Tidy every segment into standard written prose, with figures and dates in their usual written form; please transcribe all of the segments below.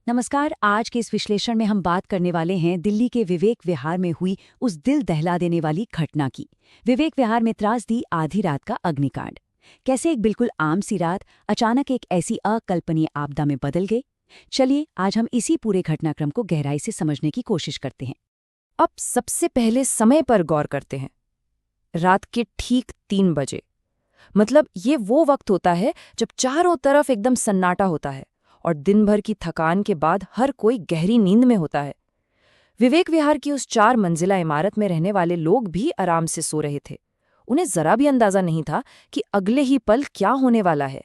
नमस्कार। आज के इस विश्लेषण में हम बात करने वाले हैं दिल्ली के विवेक विहार में हुई उस दिल दहला देने वाली घटना की। विवेक विहार में त्रासदी आधी रात का अग्निकांड। कैसे एक बिल्कुल आम सी रात अचानक एक ऐसी अकल्पनीय आपदा में बदल गई। चलिए आज हम इसी पूरे घटनाक्रम को गहराई से समझने की कोशिश करते हैं। अब सबसे पहले समय पर गौर करते हैं। रात के ठीक 3 बजे, मतलब ये वो वक्त होता है जब चारों तरफ एकदम सन्नाटा होता है और दिन भर की थकान के बाद हर कोई गहरी नींद में होता है। विवेक विहार की उस 4 मंजिला इमारत में रहने वाले लोग भी आराम से सो रहे थे। उन्हें जरा भी अंदाजा नहीं था कि अगले ही पल क्या होने वाला है।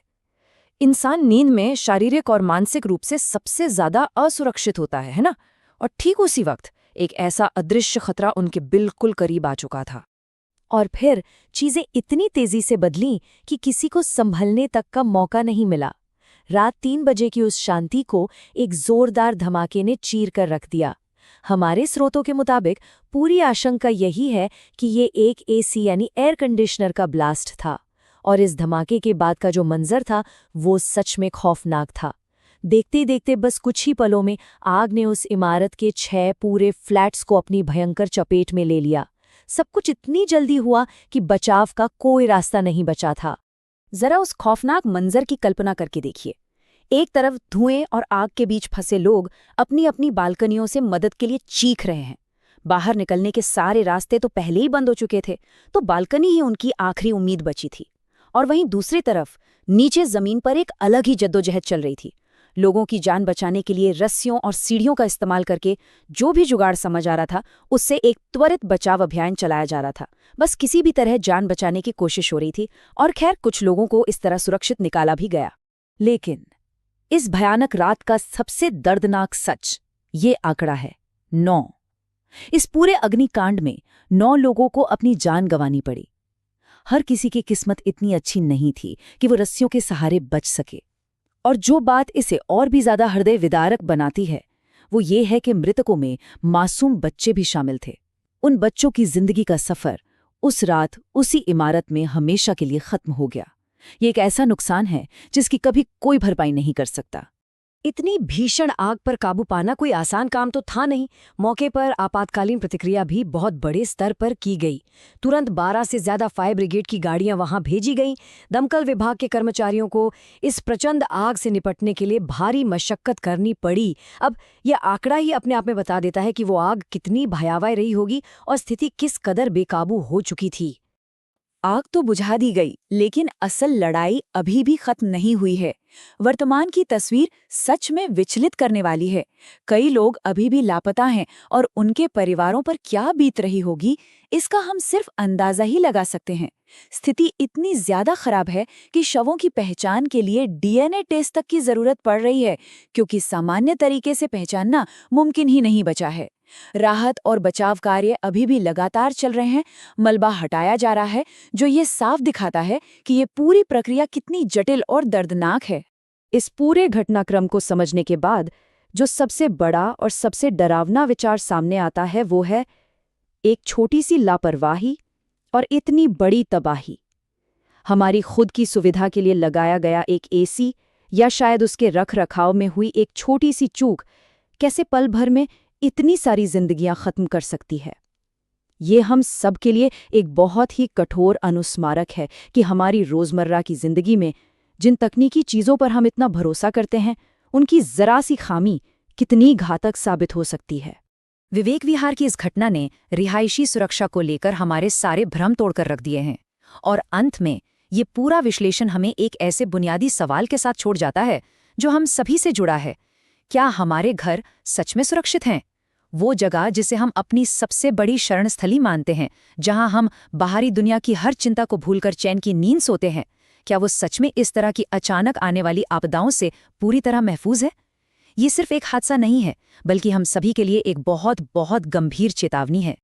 इंसान नींद में शारीरिक और मानसिक रूप से सबसे ज्यादा असुरक्षित होता है ना? और ठीक उसी वक्त एक ऐसा अदृश्य खतरा उनके बिल्कुल करीब आ चुका था। और फिर चीजें इतनी तेजी से बदलीं कि किसी को संभलने तक का मौका नहीं मिला। रात 3 बजे की उस शांति को एक जोरदार धमाके ने चीर कर रख दिया। हमारे स्रोतों के मुताबिक पूरी आशंका यही है कि ये एक एसी यानी एयर कंडीशनर का ब्लास्ट था, और इस धमाके के बाद का जो मंजर था वो सच में खौफनाक था। देखते देखते बस कुछ ही पलों में आग ने उस इमारत के 6 पूरे फ्लैट्स को अपनी भयंकर चपेट में ले लिया। सब कुछ इतनी जल्दी हुआ कि बचाव का कोई रास्ता नहीं बचा था। जरा उस खौफनाक मंजर की कल्पना करके देखिए। एक तरफ धुएं और आग के बीच फंसे लोग अपनी अपनी बालकनियों से मदद के लिए चीख रहे हैं। बाहर निकलने के सारे रास्ते तो पहले ही बंद हो चुके थे, तो बालकनी ही उनकी आखिरी उम्मीद बची थी। और वहीं दूसरी तरफ नीचे जमीन पर एक अलग ही जद्दोजहद चल रही थी। लोगों की जान बचाने के लिए रस्सियों और सीढ़ियों का इस्तेमाल करके जो भी जुगाड़ समझ आ रहा था उससे एक त्वरित बचाव अभियान चलाया जा रहा था। बस किसी भी तरह जान बचाने की कोशिश हो रही थी, और खैर कुछ लोगों को इस तरह सुरक्षित निकाला भी गया। लेकिन इस भयानक रात का सबसे दर्दनाक सच ये आंकड़ा है 9। इस पूरे अग्निकांड में 9 लोगों को अपनी जान गंवानी पड़ी। हर किसी की किस्मत इतनी अच्छी नहीं थी कि वो रस्सियों के सहारे बच सके। और जो बात इसे और भी ज्यादा हृदय विदारक बनाती है वो ये है कि मृतकों में मासूम बच्चे भी शामिल थे। उन बच्चों की जिंदगी का सफर उस रात उसी इमारत में हमेशा के लिए खत्म हो गया। ये एक ऐसा नुकसान है जिसकी कभी कोई भरपाई नहीं कर सकता। इतनी भीषण आग पर काबू पाना कोई आसान काम तो था नहीं। मौके पर आपातकालीन प्रतिक्रिया भी बहुत बड़े स्तर पर की गई। तुरंत 12 से ज्यादा फायर ब्रिगेड की गाड़ियां वहां भेजी गईं। दमकल विभाग के कर्मचारियों को इस प्रचंड आग से निपटने के लिए भारी मशक्कत करनी पड़ी। अब यह आंकड़ा ही अपने आप में बता देता है कि वो आग कितनी भयावह रही होगी और स्थिति किस कदर बेकाबू हो चुकी थी। आग तो बुझा दी गई, लेकिन असल लड़ाई अभी भी खत्म नहीं हुई है। वर्तमान की तस्वीर सच में विचलित करने वाली है। कई लोग अभी भी लापता हैं और उनके परिवारों पर क्या बीत रही होगी इसका हम सिर्फ अंदाजा ही लगा सकते हैं। स्थिति इतनी ज्यादा खराब है कि शवों की पहचान के लिए डीएनए टेस्ट तक की जरूरत पड़ रही है, क्योंकि सामान्य तरीके से पहचानना मुमकिन ही नहीं बचा है। राहत और बचाव कार्य अभी भी लगातार चल रहे हैं। मलबा हटाया जा रहा है, जो ये साफ दिखाता है कि ये पूरी प्रक्रिया कितनी जटिल और दर्दनाक है। इस पूरे घटनाक्रम को समझने के बाद जो सबसे बड़ा और सबसे डरावना विचार सामने आता है वो है एक छोटी सी लापरवाही और इतनी बड़ी तबाही। हमारी खुद की सुविधा के लिए लगाया गया एक एसी या शायद उसके रख रखाव में हुई एक छोटी सी चूक कैसे पल भर में इतनी सारी जिंदगियां खत्म कर सकती है। ये हम सब के लिए एक बहुत ही कठोर अनुस्मारक है कि हमारी रोजमर्रा की जिंदगी में जिन तकनीकी चीजों पर हम इतना भरोसा करते हैं उनकी जरा सी खामी कितनी घातक साबित हो सकती है। विवेक विहार की इस घटना ने रिहायशी सुरक्षा को लेकर हमारे सारे भ्रम तोड़कर रख दिए हैं, और अंत में ये पूरा विश्लेषण हमें एक ऐसे बुनियादी सवाल के साथ छोड़ जाता है जो हम सभी से जुड़ा है। क्या हमारे घर सच में सुरक्षित हैं? वो जगह जिसे हम अपनी सबसे बड़ी शरणस्थली मानते हैं, जहां हम बाहरी दुनिया की हर चिंता को भूलकर चैन की नींद सोते हैं, क्या वो सच में इस तरह की अचानक आने वाली आपदाओं से पूरी तरह महफूज है? ये सिर्फ एक हादसा नहीं है, बल्कि हम सभी के लिए एक बहुत बहुत गंभीर चेतावनी है।